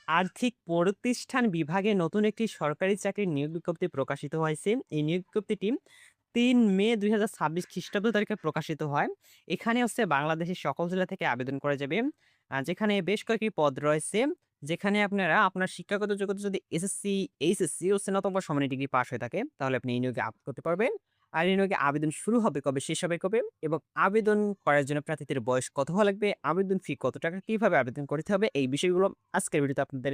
আর্থিক প্রতিষ্ঠান বিভাগে নতুন একটি সরকারি চাকরির নিয়োগ বিজ্ঞপ্তি প্রকাশিত হয়েছে। এই নিয়োগ বিজ্ঞপ্তিটি ৩ মে ২০২৬ খ্রিস্টাব্দ তারিখে প্রকাশিত হয়। এখানে বাংলাদেশের সকল জেলা থেকে আবেদন করা যাবে। যেখানে বেশ কয়েকটি পদ রয়েছে। যেখানে আপনারা আপনার শিক্ষাগত যোগ্যতা যদি এসএসসি, এইচএসসি ও স্নাতক বা সমান ডিগ্রি পাস হয়ে থাকে, তাহলে আপনি এই নিয়োগে আবেদন করতে পারবেন। আর এই নিয়োগে আবেদন শুরু হবে কবে, শেষ হবে কবে এবং আবেদন করার জন্য প্রার্থীদের বয়স কত হওয়া লাগবে, আবেদন ফি কত টাকা, কিভাবে আবেদন করতে হবে, এই বিষয়গুলো আজকের ভিডিওতে আপনাদের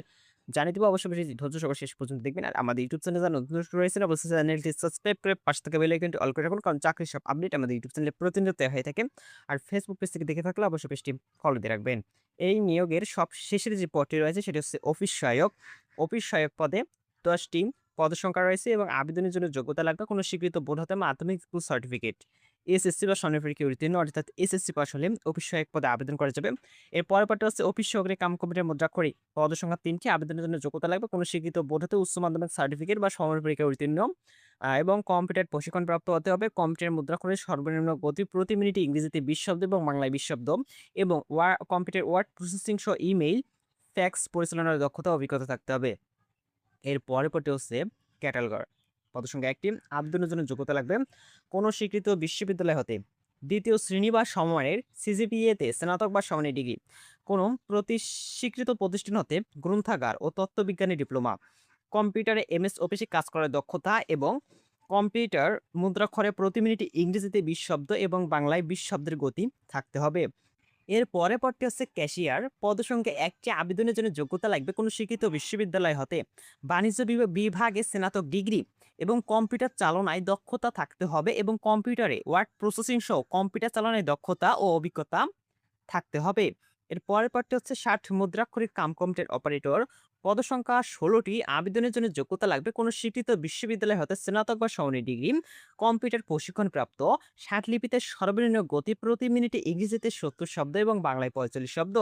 জানিয়ে দিব। অবশ্যই বেশি ধৈর্য সহকারে শেষ পর্যন্ত দেখবেন। আর আমাদের ইউটিউব চ্যানেলে যারা নতুন দর্শক রয়েছেন, অবশ্যই চ্যানেলটি সাবস্ক্রাইব করে পাশে থাকা বেল আইকনটি অল করে রাখুন। কারণ চাকরির সব আপডেট আমাদের ইউটিউব চ্যানেলে প্রতিনিয়ত দেওয়া হয়ে থাকে। আর ফেসবুক পেজ থেকে দেখে থাকলে অবশ্যই পেজটি ফলো দিয়ে রাখবেন। এই নিয়োগের সব শেষের যে পদটি রয়েছে সেটি অফিস সহায়ক। অফিস সহায়ক পদে ১০ টি পদসংখ্যা রয়েছে এবং আবেদনের জন্য যোগ্যতা লাগবে কোনো স্বীকৃত বোর্ড হতে মাধ্যমিক স্কুল সার্টিফিকেট, এসএসসি বা সমমানের পরীক্ষায় উত্তীর্ণ, অর্থাৎ এসএসসি পাস হলে অফিস সহায়ক পদে আবেদন করা যাবে। এর পরের পার্টটা অফিস সহকারী কাম কম্পিউটার মুদ্রাক্ষরিক পদসংখ্যা ৩টি, আবেদনের জন্য যোগ্যতা লাগবে কোনো স্বীকৃত বোর্ড হতে উচ্চ মাধ্যমিক সার্টিফিকেট বা সমমানের পরীক্ষায় উত্তীর্ণ এবং কম্পিউটার প্রশিক্ষণপ্রাপ্ত হতে হবে। কম্পিউটার মুদ্রাক্ষরের সর্বনিম্ন গতি প্রতি মিনিটে ইংরেজিতে ২০ শব্দ এবং বাংলায় ২০ শব্দ এবং কম্পিউটার ওয়ার্ড প্রসেসিং সহ ইমেইল, ফ্যাক্স পরিচালনার দক্ষতা ও অভিজ্ঞতা থাকতে হবে। এর পরের পরটি ক্যাটালগার। পদসংখ্যা ১টি, আবেদনের জন্য যোগ্যতা লাগবে কোনো স্বীকৃত বিশ্ববিদ্যালয় হতে ২য় শ্রেণী বা সমমানের সিজিপিএতে স্নাতক বা সমানের ডিগ্রি, কোনো স্বীকৃত প্রতিষ্ঠান হতে গ্রন্থাগার ও তত্ত্ববিজ্ঞানে ডিপ্লোমা, কম্পিউটারে এমএস অফিসে কাজ করার দক্ষতা এবং কম্পিউটার মুদ্রাক্ষরে প্রতি মিনিটে ইংরেজিতে ২০ শব্দ এবং বাংলায় ২০ শব্দের গতি থাকতে হবে। এর পরের পদটি ক্যাশিয়ার। পদসংখ্যা ১টি, আবেদনের জন্য যোগ্যতা লাগবে কোনো স্বীকৃত বিশ্ববিদ্যালয় হতে বাণিজ্য বিভাগে স্নাতক ডিগ্রি এবং কম্পিউটার চালনায় দক্ষতা থাকতে হবে এবং কম্পিউটারে ওয়ার্ড প্রসেসিং সহ কম্পিউটার চালনায় দক্ষতা ও অভিজ্ঞতা থাকতে হবে। এর পরের পার্টটি ষাট মুদ্রাক্ষরিক কম্পিউটার অপারেটর। পদসংখ্যা ১৬টি, আবেদনের জন্য যোগ্যতা লাগবে কোনো স্বীকৃত বিশ্ববিদ্যালয় হতে স্নাতক বা সমমানের ডিগ্রি, কম্পিউটার প্রশিক্ষণপ্রাপ্ত, ষাট লিপিতে সর্বনিম্ন গতি প্রতি মিনিটে ইংরেজিতে ৭০ শব্দ এবং বাংলায় ৪৫ শব্দ,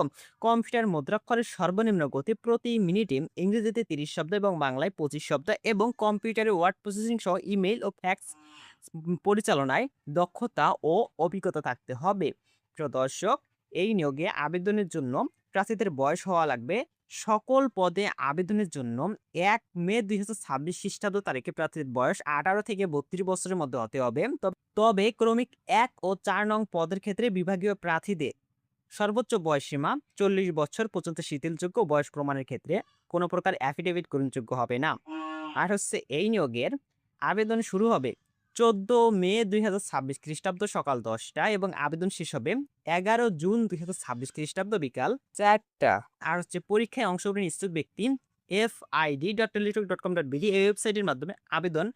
কম্পিউটার মুদ্রাক্ষরের সর্বনিম্ন গতি প্রতি মিনিটে ইংরেজিতে ৩০ শব্দ এবং বাংলায় ২৫ শব্দ এবং কম্পিউটারে ওয়ার্ড প্রসেসিং সহ ইমেইল ও ফ্যাক্স পরিচালনায় দক্ষতা ও অভিজ্ঞতা থাকতে হবে। প্রিয় দর্শক, এই নিয়োগে আবেদনের জন্য প্রার্থীদের বয়স হওয়া লাগবে সকল পদে আবেদনের জন্য ১ মে ২০২৬ খ্রিস্টাব্দ তারিখে প্রার্থীদের বয়স ১৮ থেকে ৩২ বছরের মধ্যে হতে হবে। তবে ক্রমিক ১ ও ৪ নং পদের ক্ষেত্রে বিভাগীয় প্রার্থীদের সর্বোচ্চ বয়সসীমা ৪০ বছর পর্যন্ত শিথিলযোগ্য। বয়স প্রমাণের ক্ষেত্রে কোনো প্রকার অ্যাফিডেভিট গ্রহণযোগ্য হবে না। আর এই নিয়োগের আবেদন শুরু হবে ১৪ মে ২০২৬ খ্রিস্টাব্দ সকাল ১০টায় এবং আবেদন শেষ হবে ১১ জুন ২০২৬ খ্রিস্টাব্দ বিকাল ৪টা। আর পরীক্ষায় অংশগ্রহণ ইচ্ছুক ব্যক্তি fid.teletalk.com.bd এই ওয়েবসাইটের মাধ্যমে আবেদন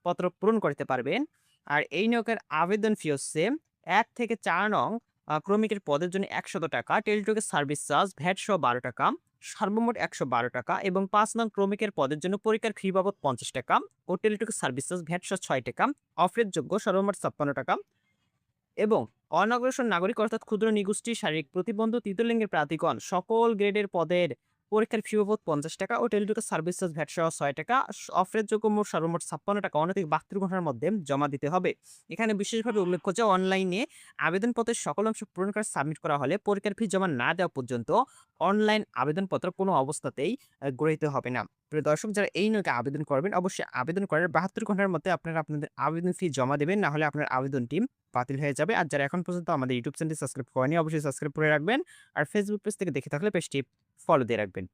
পত্র পূরণ করতে পারবেন। আর এই নিয়োগের আবেদন ফি ১ থেকে ৪ নং ক্রমিকের পদের জন্য ১০০ টাকা, টেলিটকের সার্ভিস চার্জ ভ্যাট সহ ১২ টাকা, সর্বমোট ১১২ টাকা এবং ৫ নং ক্রমিকের পদের জন্য পরীক্ষার ফি বাবদ ৫০ টাকা ও টেলিটকের সার্ভিস চার্জ ভ্যাট সহ ৬ টাকা, অফারের যোগ্য সর্বমোট ৫৬ টাকা এবং অনগ্রসর নাগরিক অর্থাৎ ক্ষুদ্র নিগোষ্ঠী, শারীরিক প্রতিবন্ধ, তৃতীয় লিঙ্গের প্রার্থীগণ সকল গ্রেডের পদের পরীক্ষার ফি বাবদ ৫০ টাকা ও টেলিটকের সার্ভিস চার্জ ভ্যাট সহ ৬ টাকা, অফারের যোগ্য সর্বমোট ৫৬ টাকা অনধিক ৭২ ঘন্টার মধ্যে জমা দিতে হবে। এখানে বিশেষভাবে উল্লেখ্য যে অনলাইনে আবেদনপত্রের সকল অংশ পূরণ করে সাবমিট করা হলে পরীক্ষার ফি জমা না দেওয়া পর্যন্ত অনলাইন আবেদনপত্র কোনো অবস্থাতেই গৃহীত হবে না। প্রিয় দর্শক, যারা এই নিয়োগে আবেদন করবেন অবশ্যই আবেদন করার ৭২ ঘন্টার মধ্যে আপনারা আপনাদের আবেদন ফি জমা দেবেন, না হলে আপনার আবেদনটি বাতিল হয়ে যাবে। আর যারা এখন পর্যন্ত আমাদের ইউটিউব চ্যানেলটি সাবস্ক্রাইব করেনি অবশ্যই সাবস্ক্রাইব করে রাখবেন। আর ফেসবুক পেজ থেকে দেখে থাকলে পেজটি ফলো দিয়ে রাখবেন।